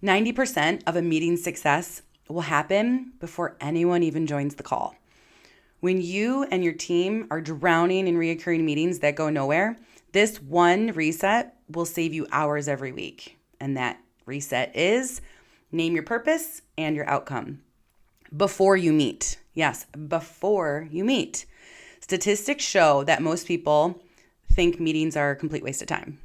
90% of a meeting's success will happen before anyone even joins the call. When you and your team are drowning in reoccurring meetings that go nowhere, this one reset will save you hours every week. And that reset is name your purpose and your outcome before you meet. Yes, before you meet. Statistics show that most people think meetings are a complete waste of time.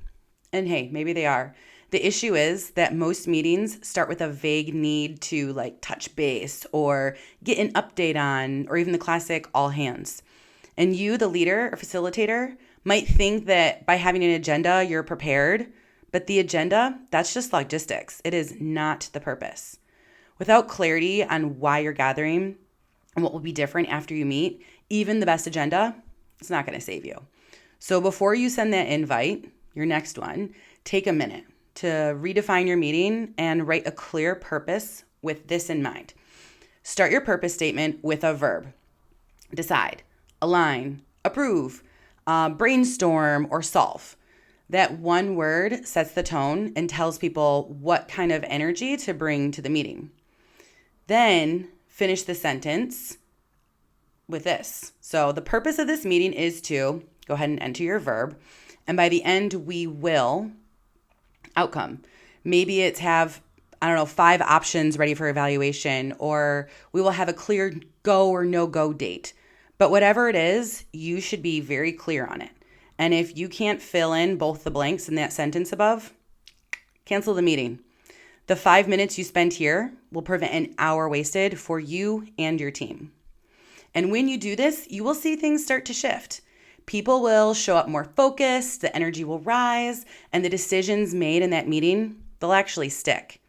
And hey, maybe they are. The issue is that most meetings start with a vague need to touch base or get an update on, or even the classic all hands. And you, the leader or facilitator, might think that by having an agenda, you're prepared, but the agenda, that's just logistics. It is not the purpose. Without clarity on why you're gathering and what will be different after you meet, even the best agenda, it's not going to save you. So before you send that invite, your next one, take a minute to redefine your meeting and write a clear purpose with this in mind. Start your purpose statement with a verb. Decide, align, approve, brainstorm, or solve. That one word sets the tone and tells people what kind of energy to bring to the meeting. Then finish the sentence with this. So the purpose of this meeting is to go ahead and enter your verb. And by the end, we will outcome. Maybe it's have, 5 options ready for evaluation, or we will have a clear go or no go date. But whatever it is, you should be very clear on it. And if you can't fill in both the blanks in that sentence above, cancel the meeting. The 5 minutes you spend here will prevent an hour wasted for you and your team. And when you do this, you will see things start to shift. People will show up more focused, the energy will rise, and the decisions made in that meeting, they'll actually stick.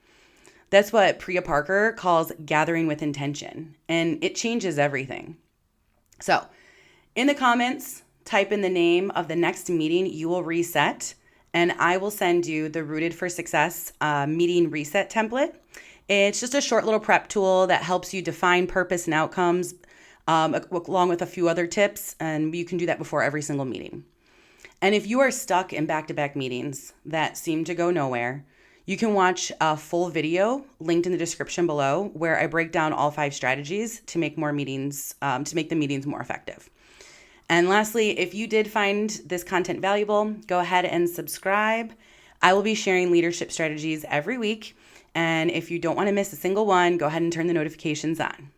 That's what Priya Parker calls gathering with intention, and it changes everything. So, in the comments, type in the name of the next meeting you will reset, and I will send you the Rooted for Success meeting reset template. It's just a short little prep tool that helps you define purpose and outcomes, along with a few other tips, and you can do that before every single meeting. And if you are stuck in back-to-back meetings that seem to go nowhere, you can watch a full video linked in the description below where I break down all 5 strategies to make the meetings more effective. And lastly, if you did find this content valuable, go ahead and subscribe. I will be sharing leadership strategies every week. And if you don't want to miss a single one, go ahead and turn the notifications on.